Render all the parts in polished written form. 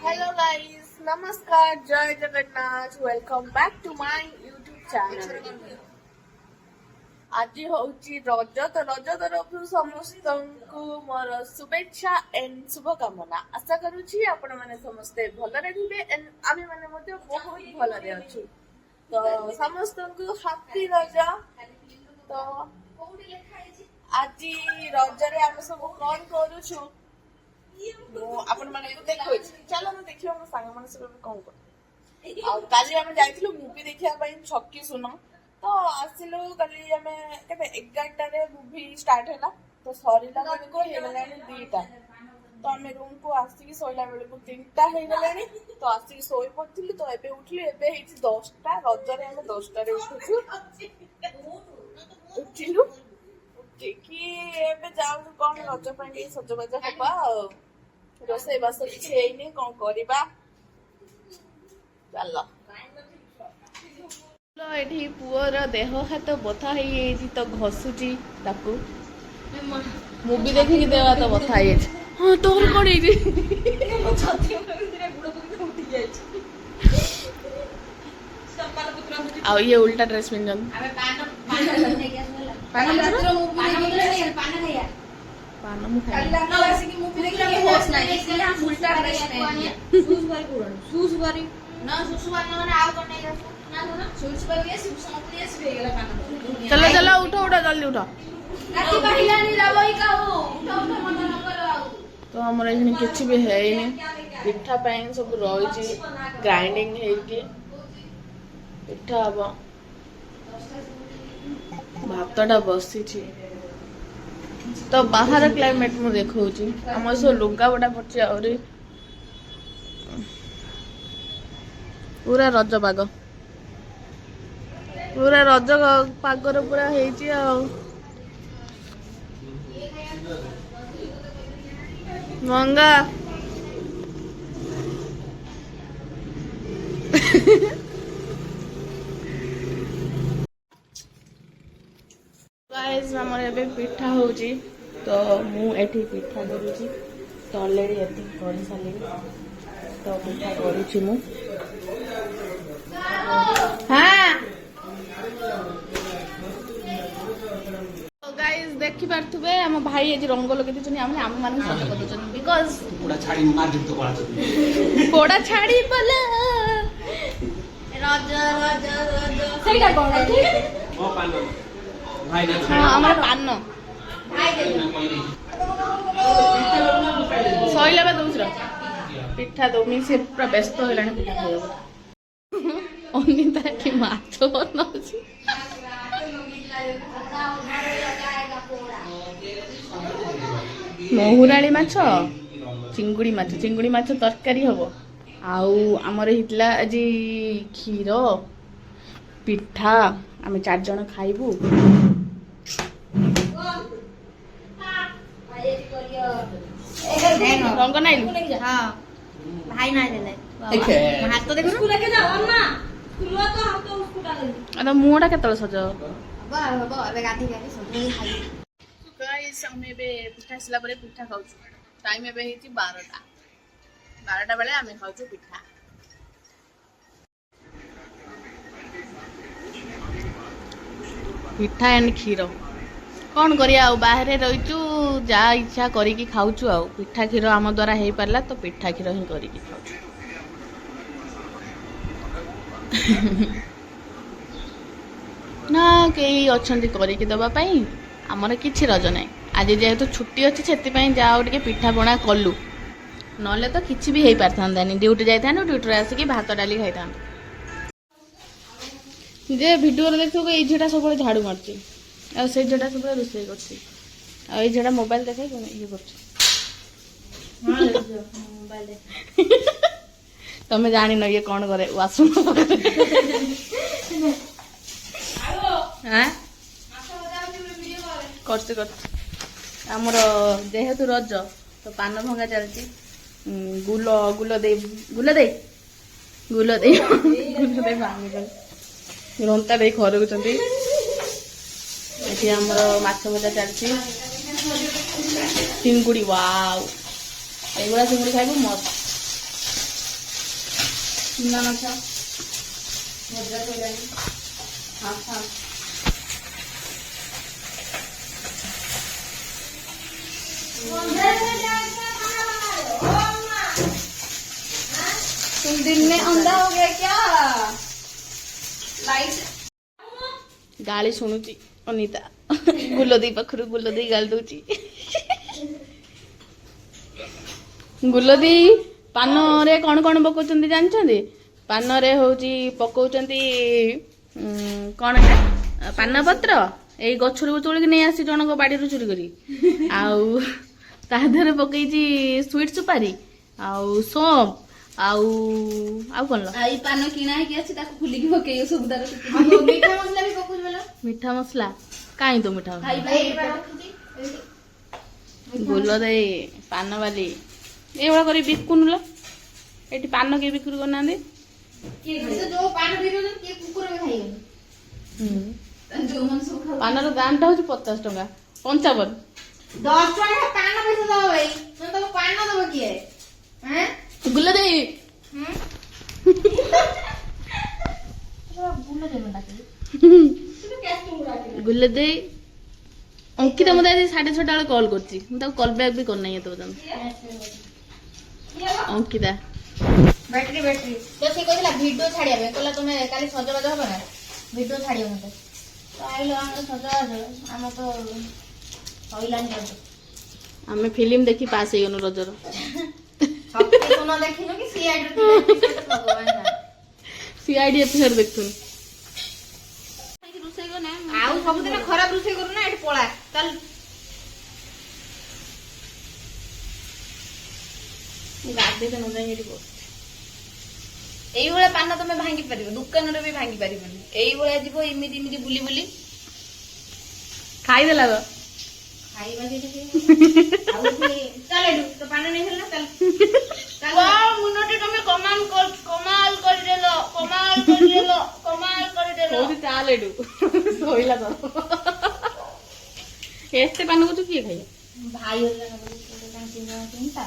Hello guys, नमस्कार, जय Jagannath, welcome back to my YouTube channel. आज होची रज तो रज तरफ समस्त मोर शुभेच्छा एंड शुभकामना। आशा करुछि आपण माने समस्ते भलरे थिबे एंड आमे माने मध्ये बहुत भलरे अछु। तो समस्त को हैप्पी रज। तो आज रजरे आमे सब कोन करूछु आपण माने देखो चलो मैं देखियो हम संग माने सब कोन कर आ काली हम जाइथिलु मूवी देखिया पई छक्की सुनो तो आसिलु काली हमें केते 11टा रे मूवी स्टार्ट हैला तो सरीला माने को हेलानी 2टा तो हमें रूम को आसी की सोइला बेले को 3टा हे गेलानी तो आसी की सोई पड़थिलु तो एबे उठली एबे हेची 10टा रजरे हम 10टा रे उठछु उठिलु देखी एबे जाऊ कोन रज पई सजबाज हबा रोसे बस किसी हेनी कौन करिबा चलो एठी पुअर देह हाथ बथा हेई तो घसुची ताकू मूवी देखि देवा तो बथा हेई हां तोर कोन हेई छाती में गुड़ को उठी जाई चप्पल पुत्र आ ये उल्टा ड्रेस पिनजन अबे पान रात्र मूवी देखि पान खाया पान मु खाई अल्लाह वासी की मूवी देखि के होश नहीं इसलिए हम उल्टा ड्रेस में शूज बारी पुरान शूज बारी ना शूज बारी माने आउ कोन नहीं ना ना शूज बारी शिव समप्रिय से गेला पान चलो चलो उठो उठो जल्दी उठो राती पहिला नहीं जाबई का हो उठो उठो मन न करो आउ तो हमरा इने किछि भी है इने पिठा पैन सब रही छी ग्राइंडिंग है के पिठा अब भातटा बसी छी तो बाहर क्लाइमेट मु देखौची हमर सो लुगा बडा पड़छ और पूरा रज पाग पागर पूरा हेची आ मंगा गाइस हमर एबे पिठा होची तो मु एठी पिठा करूची तो ऑलरेडी एती करी साली तो पिठा करूची मु हां तो गाइस देखि पारथुबे हम भाई एजी रंग लगे दिछनी हम माने सज कर दिछनी बिकॉज़ कोडा छाड़ी मार दितो कोडा छाड़ी बला रज रज रज सेटा कोन ओ पान भाई ना हां हमर पान भाई दे सोइला बा दूसरा पिठा दो मी से पूरा व्यस्त होलानी पिठा खायो अनिता की माछो बनौची महुराली माछ चिंगुड़ी माछ तरकारी हबो आउ हमर हितला अजी खीर पिठा आमे 4 जण खाइबू रंग नहीं हां भाई ना देले हाथ तो देखो स्कूल के जाओ अम्मा स्कूल तो हम तो उसको डाल अरे मुंहटा केतल सज बा बा अबे गाधी गाधी सब खाई गाइस हम बे पिठा सला परे पिठा खाउ टाइम एबे हेची 12टा बेले आमे खाउ पिठा पिठा एंड खीर कौन करिया बाहर रहीचु जा इच्छा करिकी खाऊचु आ पिठा खीर आम द्वारा हो पारला तो पिठा खीर ही करिकी खाऊचु ना कई अच्छी करिकी दबा पाई आमर किछि रज ना आज जेहेतु छुट्टी अच्छी से जाओ टे पिठा पणा कलु नले तो किछि भी हो पारथानी ड्यूटी जाइथा ड्यूटी आसिकी भात डाली खाई था जे वीडियो देखो ये झीटा सब झाड़ू मारची आ से झीटा सब रोषे करची आ ये झीटा मोबाइल देखाई कोन ये करची हां मोबाइल तमे जानि न ये कोन करे वासुन हां करते करते हमर जेहेतु रज तो पान भंगा चलची गुल दे भांगी रंता दे घर ये माछ भजा चलती चिंगुड़ी वाव एगुड़ा चिंगुड़ी खाइबू मस्त ଚୁନା ମାଛ ଭଜା ସଇଲାଣି। Half half. तुम दिन में अंधा हो गया क्या? लाइट गाली शुणुची अनिता गुलदी पाखरु गुलदी गाली दउची गुलदी पान रे कौन कौन पकाउछन्ती जानछन्ती पान रे होउची पकाउछन्ती कौन पान पत्र एई गछरु तोळी नै आसी जनक बाडीरु चोरी करी आउ ता देहरे पकैची स्वीट सुपारी आउ सोम आउ आउ कोन लो आई पान किना है कि अछि ताको खुली की पकेयो सुबदार मीठा मसला भी पकुज बेला मीठा मसला काई तो मीठा भाई भाई बोलो दे पान वाली एवढा करी बिकुन लो एटी पान के बिक्री करना दे के जो पान बिरो के कुकुर में खाइयो जो मन सब खा पान रो दाम ता होची 50 टका 55 10 टका पान पैसा दो भाई मैं तो पान ना दबो की है हैं गुल्ला दे गुल्ला दे मंडा के गुल्ला दे अंकिता मते 6:30 वाले कॉल करची मैं ताको कॉल बैक भी करना है तो बता अंकिता बैटरी बैटरी तो से कहला वीडियो छाड़िया बे कहला तुमे काली सजबाज होबा ना वीडियो छाड़िया मते तो आइलो हम सजबाज हम तो होइलान जातो हमें फिल्म देखी पास हे गनो रजर सब के सुना देखिनो कि सीआईडी भगवान जाने सीआईडी एपिसोड देखथुन रुसई को ना आउ सब दिन खराब रुसई करू ना एठी पळा चल गाडी त न जाई एठी बस एई भले पान तमे भांगी परिबो दुकान रे भी भांगी परिबोनी एई भले जीवो इमिति इमिति बुली बुली खाई देला गो खाइबा के आउ चल एडू तो पान नहीं हेला चल चल वाह मुनोटी तमे कमाल कर देलो कोदी चाल एडू सोइला तो एस्ते पान को तू की खाई भाई होला ना चिंता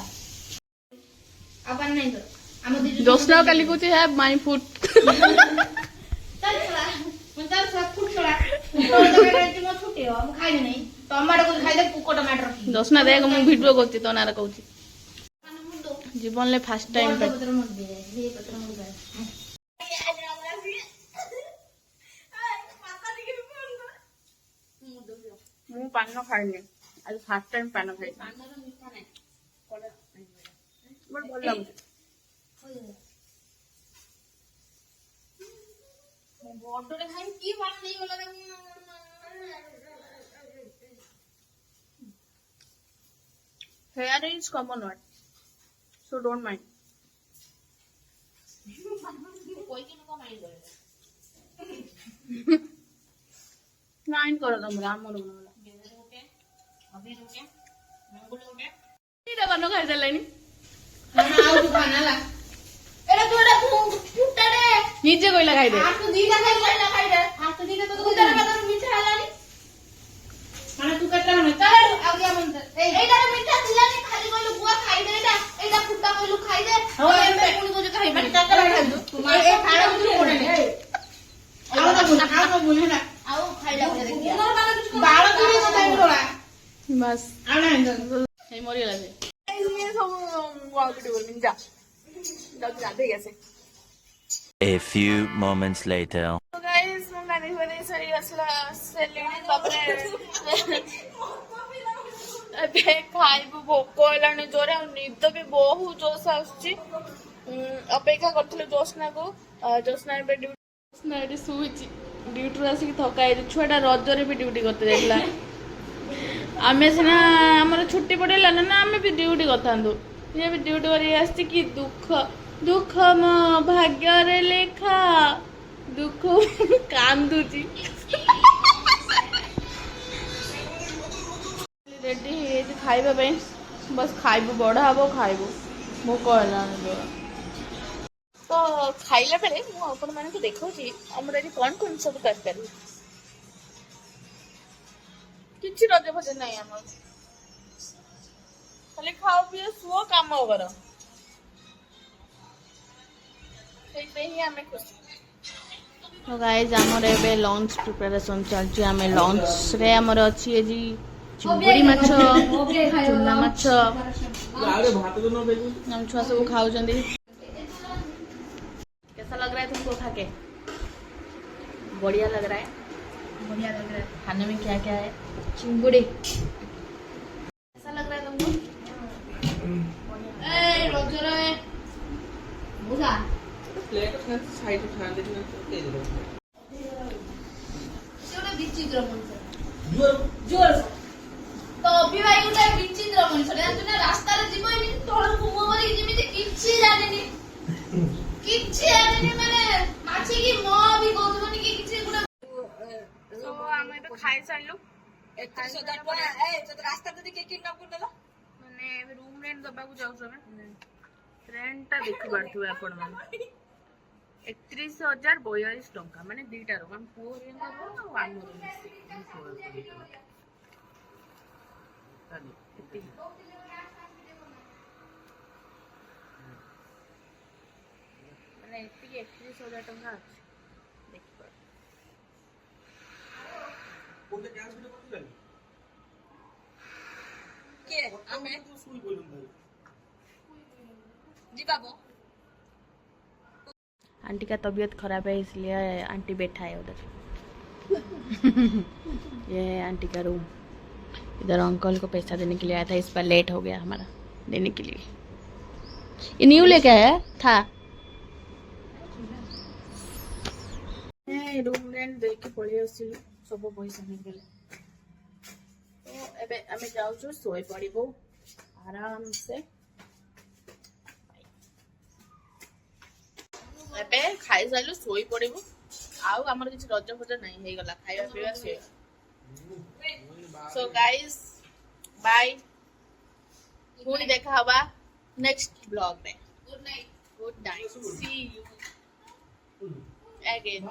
अपन नहीं तो हम दीदी जोस्ना काली को है माय फूड चल छोड़ा मन चल सब फुट छोड़ा तो टमाटर मत फुटे हम खाइ नहीं टमाटर को खाइ दे पुको टमाटर जोस्ना देख मु वीडियो करती तो नारा कहूची जीवन ले फर्स्ट टाइम पे पत्र मत दे ये पत्र मत दे मु पान खाइनी आज फर्स्ट टाइम पान खाइ पानर मीठा नहीं कोला नहीं बड़ भल लागुची मैं बॉटले खाइ की पान नहीं होला रे hair is common one so don't mind कोई के नको माइंड करे mind करो तुम राम मन वाला बेदर होके अभी होके मंगल होके नीरा बनो खाइ देलानी ना आउ खाना ला एरा तोड़ा फुटा रे नीचे कोइला खाइ दे हाथ तो दीदा खाइ दे हाथ तो दीदा तो उधर बदर मीठा हलानी माने तू कटला मन चल आ गया मन एटा मीठा दिलानी खाली कोइलो बुआ खाइ दे एटा फुटा कोइलो खाइ दे हो एटा पुनी को जे खाइ माने चाचा खाइ दो ए खाड़ा बुझ कोडे ने आउ ना बुझे ना आउ खाइला बुझे देखिया बाळ दूरी को ताई रोला बस आ ना हे मरि गेला से इसमें सब वाकडी बोल जा जाते कैसे A few moments later. तो गाइस मैं गाड़ी बने सही असला सेलिंग कपड़े ଏବେ ଖାଇବୁ ଭୋକ ହେଲାଣି ଜୋରେ ଆଉ ନିଦ ବି ବହୁତ ଜୋସ ଆସୁଛି ଅପେକ୍ଷା କରିଥିଲୁ ଜୋସ୍ନାକୁ ଜୋସ୍ନା ଏବେ ଜୋସ୍ନା ଏଠି ଶୋଇଛି ଡ୍ୟୁଟିରୁ ଆସିକି ଥକା ହେଇଛି ଛୁଆଟା ରଜରେ ବି ଡ୍ୟୁଟି କରତେ ଯାଇଥିଲା ଆମେ ସିନା ଆମର ଛୁଟି ପଡ଼ିଲା ନା ଆମେ ବି ଡ୍ୟୁଟି କରିଥାନ୍ତୁ ସିଏ ବି ଡ୍ୟୁଟି କରି ଆସିଛି କି ଦୁଃଖ ଦୁଃଖ ମୋ ଭାଗ୍ୟରେ ଲେଖା ଦୁଃଖ କାନ୍ଦୁଛି रेडी है खाइबा पे बस खाइबू बड़ा हम खाइबू भोक है तो खाइला बेले मुझे देखा आमर आज कौन कौन सब तरकारी किसी रज भजन नहीं आम खाली खाओ पी शुओ कम कर ସେଇଥିପାଇଁ ହିଁ ଆମେ ଖୁସି। तो गाइज आमर एबे लंच प्रिपरेशन चलची आमे लंच रे आमर अछि एजी चिंगुड़ी माछ चुना माछ हम छुआ सब खाउ जंदी। कैसा लग रहा है तुमको खा के? बढ़िया लग रहा है। बढ़िया लग रहा है। खाने में क्या क्या है? चिंगुड़ी। कैसा लग रहा है तुमको? ए रोजरे बुझा प्लेट साइड उठा देना दे दो ସେଗୋଟେ ବିଚିତ୍ର ମଣିଷ ଜୋର ତ ଅଭି ଭାଇ ଗୋଟେ ବିଚିତ୍ର ମଣିଷ ଜାଣିଛୁ ନା ରାସ୍ତାରେ ଯିବ ଏମିତି ତଳକୁ ମୁହଁ କରିକି ଯେମିତି କିଛି ଜାଣିନି ମାନେ ମାଛିକି ମ ବି କହୁଥିବନି କି କିଛି ଗୋଟେ ତ ଆମେ ଏବେ ଖାଇସାରିଲୁ। 31,000 ଟଙ୍କା ରାସ୍ତା ଯଦି କିଏ କିଡନାପ କରିଦେଲା ମାନେ ଏବେ ରୁମ ରେଣ୍ଟ ଦବାକୁ ଯାଉଛୁ ଆମେ। ରେଣ୍ଟଟା ଦେଖିପାରୁଥିବେ ଆପଣ ମାନେ 31,042 ଟଙ୍କା ମାନେ ଦିଟା ରୁମ୍ ଆମ ପୁଅ ରେଣ୍ଟ ଆଉ ଆମର ମାନେ ଏତିକି 31,000 ଟଙ୍କା ଅଛି ଦେଖିପାରୁ। କିଏ ଆମେ ଯିବା आंटी का तबीयत खराब है इसलिए आंटी बैठा है उधर। ये है आंटी का रूम। इधर अंकल को पैसा देने के लिए आया था, इस पर लेट हो गया हमारा देने के लिए। ये न्यू लेके आया था। रूम रेंट देके पळी आसिलु सब पैसा नहीं गेले तो एबे हमें जाउछु सोई पड़िबो आराम से। एबे खाई साइलु सोई पड़िबो आउ हमर किछ रज फज नहीं हे गला खाଇବା पिवा से। सो गाइस बाय पुणी देखा हवा नेक्स्ट ब्लॉग में। Good night see you again.